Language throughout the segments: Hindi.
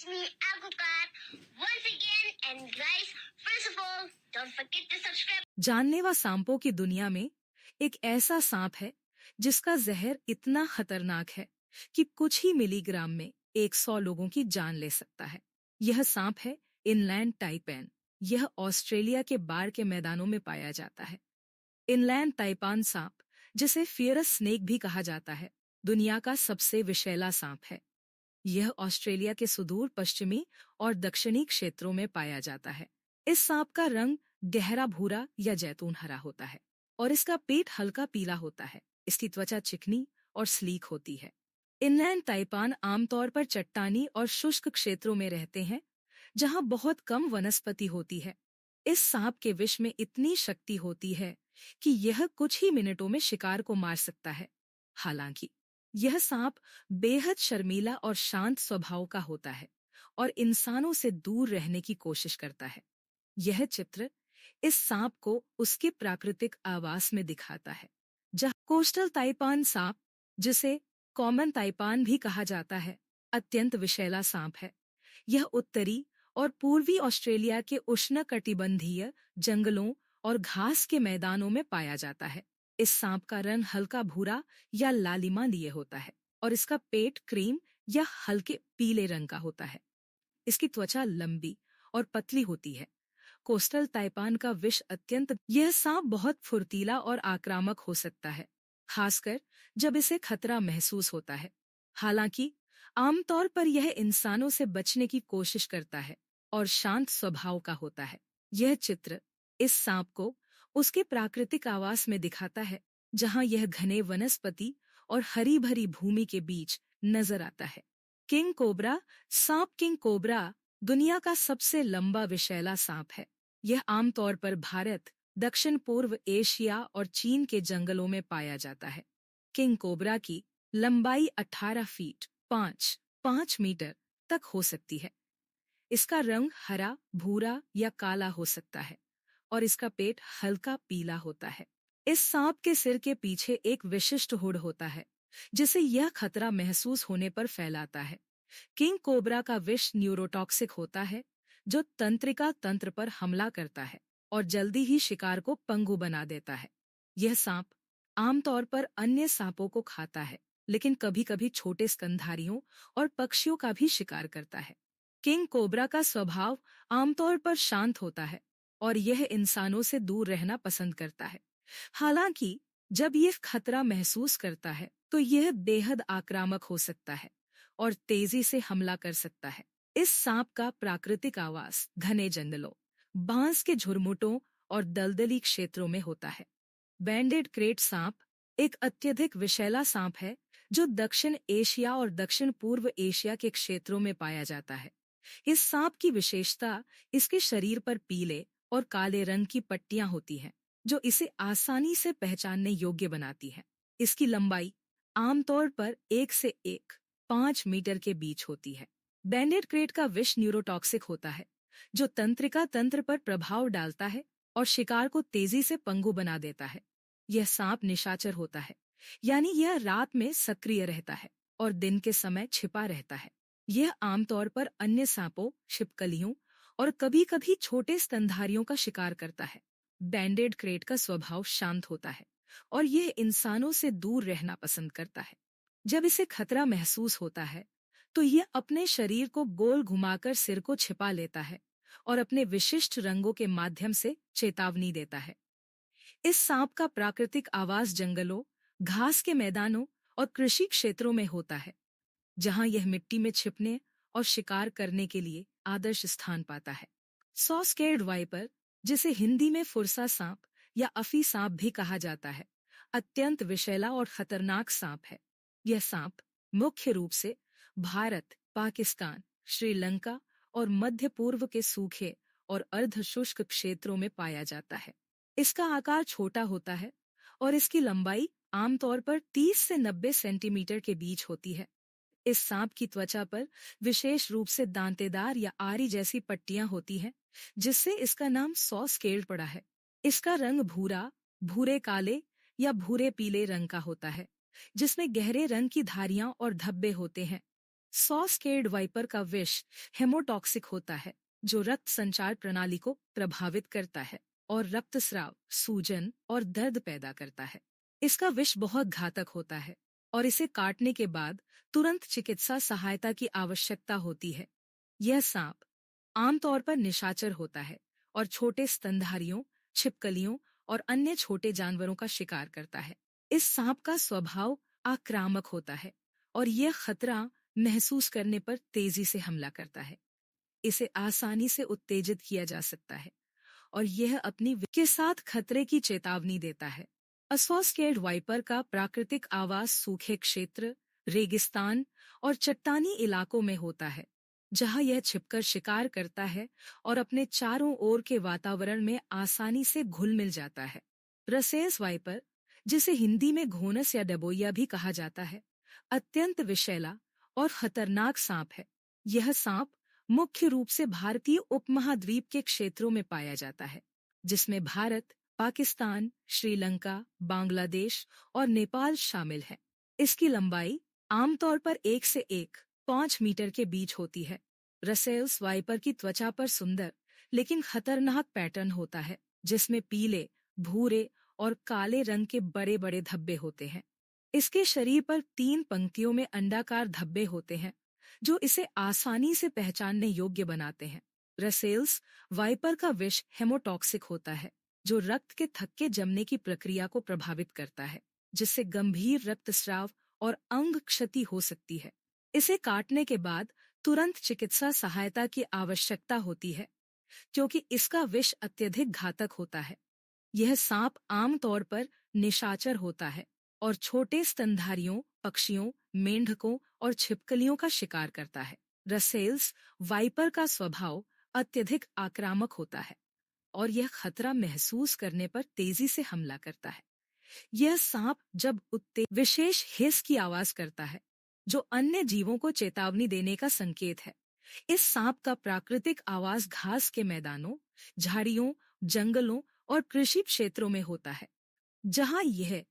it's me, Akukar, once again. And guys, first of all, don't forget to subscribe. जानलेवा सांपों की दुनिया में एक ऐसा सांप है जिसका जहर इतना खतरनाक है कि कुछ ही मिलीग्राम में 100 लोगों की जान ले सकता है। यह सांप है इनलैंड टाइपैन। यह ऑस्ट्रेलिया के बाढ़ के मैदानों में पाया जाता है। इनलैंड ताइपान सांप, जिसे फियरस स्नेक भी कहा जाता है, दुनिया का सबसे विषैला सांप है। यह ऑस्ट्रेलिया के सुदूर पश्चिमी और दक्षिणी क्षेत्रों में पाया जाता है। इस सांप का रंग गहरा भूरा या जैतून हरा होता है और इसका पेट हल्का पीला होता है। इसकी त्वचा चिकनी और स्लीक होती है। इनलैंड ताइपान आमतौर पर चट्टानी और शुष्क क्षेत्रों में रहते हैं, जहां बहुत कम वनस्पति होती है। इस सांप के विष में इतनी शक्ति होती है कि यह कुछ ही मिनटों में शिकार को मार सकता है। हालांकि यह सांप बेहद शर्मीला और शांत स्वभाव का होता है और इंसानों से दूर रहने की कोशिश करता है। यह चित्र इस सांप को उसके प्राकृतिक आवास में दिखाता है, जहाँ कोस्टल ताइपान सांप, जिसे कॉमन ताइपान भी कहा जाता है, अत्यंत विषैला सांप है। यह उत्तरी और पूर्वी ऑस्ट्रेलिया के उष्णकटिबंधीय जंगलों और घास के मैदानों में पाया जाता है। इस सांप का रंग हल्का भूरा या लालिमा लिए होता है और इसका पेट क्रीम या हल्के पीले रंग का होता है। इसकी त्वचा लंबी और पतली होती है। कोस्टल ताइपान का विष अत्यंत यह सांप बहुत फुर्तीला और आक्रामक हो सकता है, खासकर जब इसे खतरा महसूस होता है। हालांकि आमतौर पर यह इंसानों से बचने की कोशिश करता है और शांत स्वभाव का होता है। यह चित्र इस सांप को उसके प्राकृतिक आवास में दिखाता है, जहां यह घने वनस्पति और हरी भरी भूमि के बीच नजर आता है। किंग कोबरा सांप। किंग कोबरा दुनिया का सबसे लंबा विषैला सांप है। यह आमतौर पर भारत, दक्षिण पूर्व एशिया और चीन के जंगलों में पाया जाता है। किंग कोबरा की लंबाई 18 फीट 5 मीटर तक हो सकती है। इसका रंग हरा, भूरा या काला हो सकता है और इसका पेट हल्का पीला होता है। इस सांप के सिर के पीछे एक विशिष्ट हुड होता है, जिसे यह खतरा महसूस होने पर फैलाता है। किंग कोबरा का विष न्यूरोटॉक्सिक होता है, जो तंत्रिका तंत्र पर हमला करता है और जल्दी ही शिकार को पंगु बना देता है। यह सांप आमतौर पर अन्य सांपों को खाता है, लेकिन कभी-कभी छोटे स्तनधारियों और पक्षियों का भी शिकार करता है। किंग कोबरा का स्वभाव आमतौर पर शांत होता है और यह इंसानों से दूर रहना पसंद करता है। हालांकि जब यह खतरा महसूस करता है, तो यह बेहद आक्रामक हो सकता है और तेजी से हमला कर सकता है। इस सांप का प्राकृतिक आवास घने जंगलों, बांस के झुरमुटों और दलदली क्षेत्रों में होता है। बैंडेड क्रेट सांप एक अत्यधिक विषैला सांप है, जो दक्षिण एशिया और दक्षिण पूर्व एशिया के क्षेत्रों में पाया जाता है। इस सांप की विशेषता इसके शरीर पर पीले और काले रंग की पट्टियां होती हैं, जो इसे आसानी से पहचानने योग्य बनाती है। इसकी लंबाई आमतौर पर 1 से 5 मीटर के बीच होती है। बैंडेड क्रेट का विष न्यूरोटॉक्सिक होता है, जो तंत्रिका तंत्र पर प्रभाव डालता है और शिकार को तेजी से पंगु बना देता है। यह सांप निशाचर होता है, यानी यह रात में सक्रिय रहता है और दिन के समय छिपा रहता है। यह आमतौर पर अन्य सांपों, छिपकलियों और कभी-कभी छोटे स्तनधारियों का शिकार करता है। बैंडेड क्रेट का स्वभाव शांत होता है और यह इंसानों से दूर रहना पसंद करता है। जब इसे खतरा महसूस होता है, तो यह अपने शरीर को गोल घुमाकर सिर को छिपा लेता है और अपने विशिष्ट रंगों के माध्यम से चेतावनी देता है। इस सांप का प्राकृतिक आवास जंगलों, घास के मैदानों और कृषि क्षेत्रों में होता है, जहां यह मिट्टी में छिपने और शिकार करने के लिए आदर्श स्थान पाता है। सॉ-स्कैर्ड वाइपर, जिसे हिंदी में फुरसा सांप या अफी सांप भी कहा जाता है, अत्यंत विषैला और खतरनाक सांप है। यह सांप मुख्य रूप से भारत, पाकिस्तान, श्रीलंका और मध्य पूर्व के सूखे और अर्धशुष्क क्षेत्रों में पाया जाता है। इसका आकार छोटा होता है और इसकी लंबाई आमतौर पर 30 से 90 सेंटीमीटर के बीच होती है। इस सांप की त्वचा पर विशेष रूप से दांतेदार या आरी जैसी पट्टियां होती हैं, जिससे इसका नाम सॉ-स्कैर्ड पड़ा है। इसका रंग भूरा, भूरे काले या भूरे पीले रंग का होता है, जिसमें गहरे रंग की धारियां और धब्बे होते हैं। सॉस्केड वाइपर का विष हेमोटॉक्सिक होता है, जो रक्त संचार प्रणाली को प्रभावित करता है और रक्तस्राव, सूजन और दर्द पैदा करता है। इसका विष बहुत घातक होता है और इसे काटने के बाद तुरंत चिकित्सा सहायता की आवश्यकता होती है। यह सांप आमतौर पर निशाचर होता है और छोटे स्तनधारियों, छिपकलियों और अन्य छोटे जानवरों का शिकार करता है। इस सांप का स्वभाव आक्रामक होता है और यह खतरा महसूस करने पर तेजी से हमला करता है। इसे आसानी से उत्तेजित किया जा सकता है और यह अपनी के साथ खतरे की चेतावनी देता है। असोस्केड वाइपर का प्राकृतिक आवास सूखे क्षेत्र, रेगिस्तान और चट्टानी इलाकों में होता है, जहां यह छिपकर शिकार करता है और अपने चारों ओर के वातावरण में आसानी से घुल मिल जाता है। रसेस वाइपर, जिसे हिंदी में घोनस या डबोइया भी कहा जाता है, अत्यंत विषैला और खतरनाक सांप है। यह सांप मुख्य रूप से भारतीय उपमहाद्वीप के क्षेत्रों में पाया जाता है, जिसमें भारत, पाकिस्तान, श्रीलंका, बांग्लादेश और नेपाल शामिल है। इसकी लंबाई आमतौर पर 1 से 1.5 मीटर के बीच होती है। रसेल्स वाइपर की त्वचा पर सुंदर लेकिन खतरनाक पैटर्न होता है, जिसमें पीले, भूरे और काले रंग के बड़े बड़े धब्बे होते हैं। इसके शरीर पर 3 पंक्तियों में अंडाकार धब्बे होते हैं, जो इसे आसानी से पहचानने योग्य बनाते हैं। रसेल्स वाइपर का विष हेमोटॉक्सिक होता है, जो रक्त के थक्के जमने की प्रक्रिया को प्रभावित करता है, जिससे गंभीर रक्तस्राव और अंग क्षति हो सकती है। इसे काटने के बाद तुरंत चिकित्सा सहायता की आवश्यकता होती है, क्योंकि इसका विष अत्यधिक घातक होता है। यह सांप आमतौर पर निशाचर होता है और छोटे स्तनधारियों, पक्षियों, मेंढकों और छिपकलियों का शिकार करता है। रसेल्स वाइपर का स्वभाव अत्यधिक आक्रामक होता है और यह खतरा महसूस करने पर तेजी से हमला करता है। यह सांप जब विशेष हिस की आवाज करता है, जो अन्य जीवों को चेतावनी देने का संकेत है। इस सांप का प्राकृतिक आवास घास के मैदानों, झाड़ियों, जंगलों और कृषि क्षेत्रों में होता है, जहां यह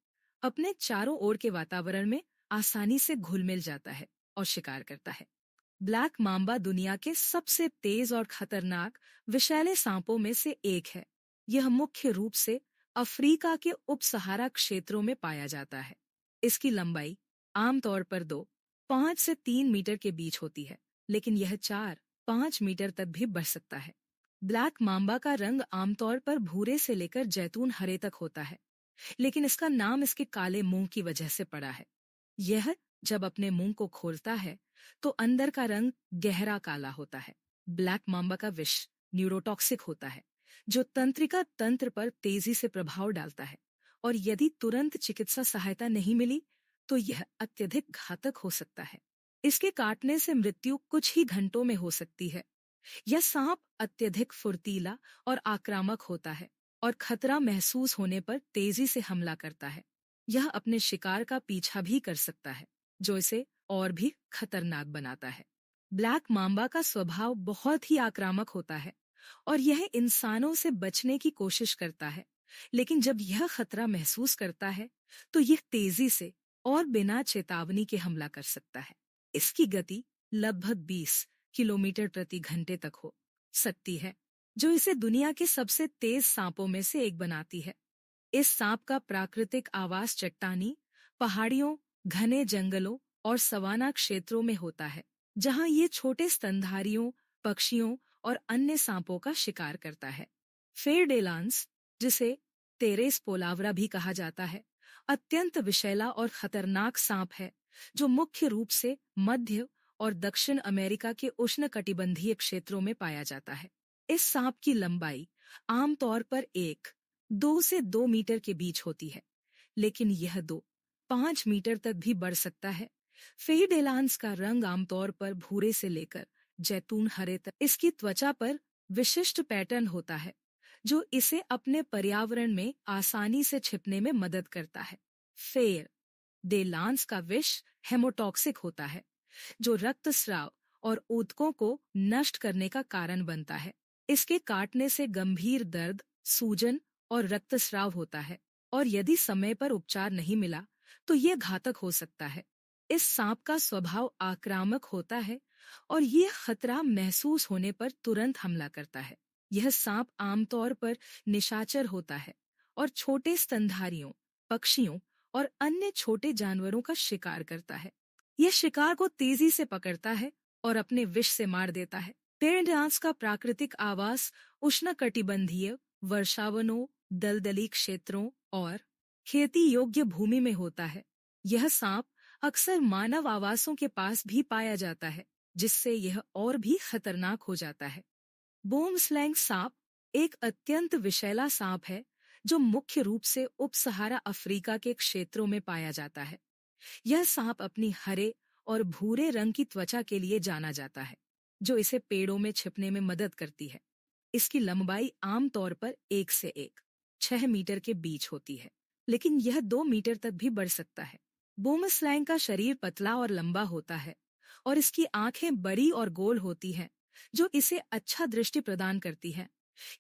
अपने चारों ओर के वातावरण में आसानी से घुल मिल जाता है और शिकार करता है। ब्लैक माम्बा दुनिया के सबसे तेज और खतरनाक विषैले सांपों में से एक है। यह मुख्य रूप से अफ्रीका के उप-सहारा क्षेत्रों में पाया जाता है। इसकी लंबाई आमतौर पर 2.5 से 3 मीटर के बीच होती है, लेकिन यह 4-5 मीटर तक भी बढ़ सकता है। ब्लैक माम्बा का रंग आमतौर पर भूरे से लेकर जैतून हरे तक होता है, लेकिन इसका नाम इसके काले मुंह की वजह से पड़ा है। यह जब अपने मुंह को खोलता है तो अंदर का रंग गहरा काला होता है। ब्लैक माम्बा का विष न्यूरोटॉक्सिक होता है, जो तंत्रिका तंत्र पर तेजी से प्रभाव डालता है और यदि तुरंत चिकित्सा सहायता नहीं मिली तो यह अत्यधिक घातक हो सकता है। इसके काटने से मृत्यु कुछ ही घंटों में हो सकती है। यह सांप अत्यधिक फुर्तीला और आक्रामक होता है और खतरा महसूस होने पर तेजी से हमला करता है। यह अपने शिकार का पीछा भी कर सकता है, जो इसे और भी खतरनाक बनाता है। ब्लैक माम्बा का स्वभाव बहुत ही आक्रामक होता है और यह इंसानों से बचने की कोशिश करता है, लेकिन जब यह खतरा महसूस करता है तो यह तेजी से और बिना चेतावनी के हमला कर सकता है। इसकी गति लगभग 20 किलोमीटर प्रति घंटे तक हो सकती है, जो इसे दुनिया के सबसे तेज सांपों में से एक बनाती है। इस सांप का प्राकृतिक आवास चट्टानी, पहाड़ियों, घने जंगलों और सवाना क्षेत्रों में होता है, जहां ये छोटे स्तनधारियों, पक्षियों और अन्य सांपों का शिकार करता है। फेर डेलांस, जिसे तेरेस पोलावरा भी कहा जाता है, अत्यंत विषैला और खतरनाक सांप है, जो मुख्य रूप से मध्य और दक्षिण अमेरिका के उष्णकटिबंधीय क्षेत्रों में पाया जाता है। इस सांप की लंबाई आमतौर पर 2 से 2 मीटर के बीच होती है, लेकिन यह 2-5 मीटर तक भी बढ़ सकता है। फेइडेलांस का रंग आमतौर पर भूरे से लेकर जैतून हरे तक। इसकी त्वचा पर विशिष्ट पैटर्न होता है, जो इसे अपने पर्यावरण में आसानी से छिपने में मदद करता है। फेर डेलांस का विष हेमोटॉक्सिक होता है, जो रक्तस्राव और ऊतकों को नष्ट करने का कारण बनता है। इसके काटने से गंभीर दर्द, सूजन और रक्तस्राव होता है और यदि समय पर उपचार नहीं मिला तो यह घातक हो सकता है। इस सांप का स्वभाव आक्रामक होता है और ये खतरा महसूस होने पर तुरंत हमला करता है। यह सांप आमतौर पर निशाचर होता है और छोटे स्तनधारियों, पक्षियों और अन्य छोटे जानवरों का शिकार करता है। यह शिकार को तेजी से पकड़ता है और अपने विष से मार देता है। पेड़ डांस का प्राकृतिक आवास उष्णकटिबंधीय वर्षावनों, दलदली क्षेत्रों और खेती योग्य भूमि में होता है। यह सांप अक्सर मानव आवासों के पास भी पाया जाता है, जिससे यह और भी खतरनाक हो जाता है। बूमस्लैंग सांप एक अत्यंत विषैला सांप है जो मुख्य रूप से उप सहारा अफ्रीका के क्षेत्रों में पाया जाता है। यह सांप अपनी हरे और भूरे रंग की त्वचा के लिए जाना जाता है, जो इसे पेड़ों में छिपने में मदद करती है। इसकी लंबाई आमतौर पर 1 से 6 मीटर के बीच होती है, लेकिन यह 2 मीटर तक भी बढ़ सकता है। बूमस्लैंग का शरीर पतला और लंबा होता है और इसकी आंखें बड़ी और गोल होती हैं, जो इसे अच्छा दृष्टि प्रदान करती है।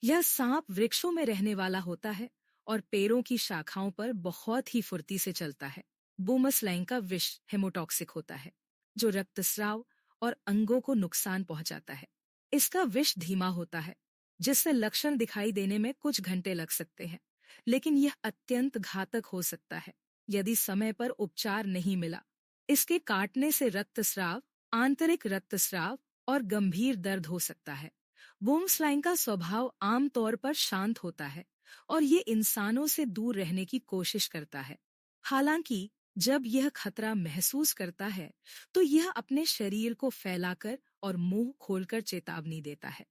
यह सांप वृक्षों में रहने वाला होता है और पेड़ों की शाखाओं पर बहुत ही फुर्ती से चलता है। बूमस्लैंग का विष हेमोटॉक्सिक होता है, जो रक्तस्राव और अंगों को नुकसान पहुंचाता है। इसका विष धीमा होता है, जिससे लक्षण दिखाई देने में कुछ घंटे लग सकते हैं, लेकिन यह अत्यंत घातक हो सकता है यदि समय पर उपचार नहीं मिला। इसके काटने से रक्तस्राव, आंतरिक रक्तस्राव और गंभीर दर्द हो सकता है। बूमस्लैंग का स्वभाव आमतौर पर शांत होता है और ये इंसानों से दूर रहने की कोशिश करता है। हालांकि जब यह खतरा महसूस करता है, तो यह अपने शरीर को फैलाकर और मुंह खोलकर चेतावनी देता है।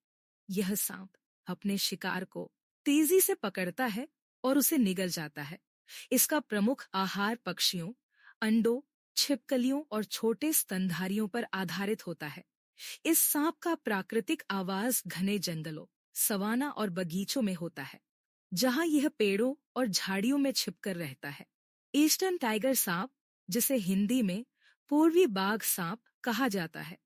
यह सांप अपने शिकार को तेजी से पकड़ता है और उसे निगल जाता है। इसका प्रमुख आहार पक्षियों, अंडों, छिपकलियों और छोटे स्तनधारियों पर आधारित होता है। इस सांप का प्राकृतिक आवास घने जंगलों, सवाना और बगीचों में होता है, जहां यह पेड़ों और झाड़ियों में छिपकर रहता है। ईस्टर्न टाइगर सांप, जिसे हिंदी में पूर्वी बाघ सांप कहा जाता है,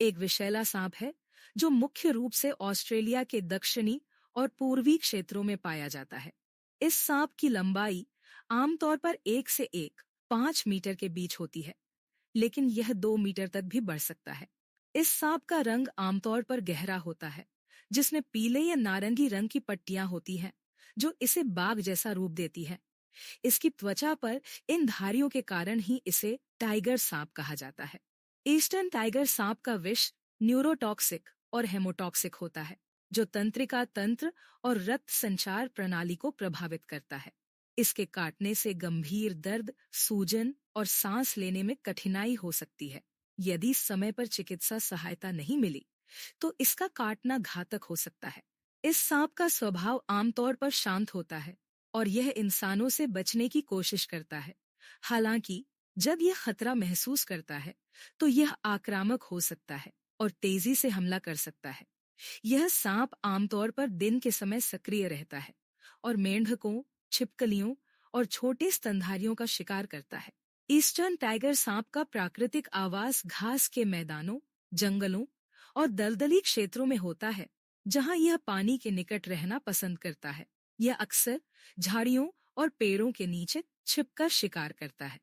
एक विषैला सांप है जो मुख्य रूप से ऑस्ट्रेलिया के दक्षिणी और पूर्वी क्षेत्रों में पाया जाता है। इस सांप की लंबाई आमतौर पर 1 से 5 मीटर के बीच होती है, लेकिन यह 2 मीटर तक भी बढ़ सकता है। इस सांप का रंग आमतौर पर गहरा होता है, जिसमें पीले या नारंगी रंग की पट्टियां होती हैं, जो इसे बाघ जैसा रूप देती है। इसकी त्वचा पर इन धारियों के कारण ही इसे टाइगर सांप कहा जाता है। ईस्टर्न टाइगर सांप का विष न्यूरोटॉक्सिक और हेमोटॉक्सिक होता है, जो तंत्रिका तंत्र और रक्त संचार प्रणाली को प्रभावित करता है। इसके काटने से गंभीर दर्द, सूजन और सांस लेने में कठिनाई हो सकती है। यदि समय पर चिकित्सा सहायता नहीं मिली, तो इसका काटना घातक हो सकता है। इस सांप का स्वभाव आमतौर पर शांत होता है और यह इंसानों से बचने की कोशिश करता है। हालांकि जब यह खतरा महसूस करता है, तो यह आक्रामक हो सकता है और तेजी से हमला कर सकता है। यह सांप आमतौर पर दिन के समय सक्रिय रहता है और मेंढकों, छिपकलियों और छोटे स्तनधारियों का शिकार करता है। ईस्टर्न टाइगर सांप का प्राकृतिक आवास घास के मैदानों, जंगलों और दलदली क्षेत्रों में होता है, जहां यह पानी के निकट रहना पसंद करता है। यह अक्सर झाड़ियों और पेड़ों के नीचे छिपकर शिकार करता है।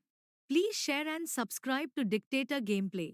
Please share and subscribe to Dictator Gameplay.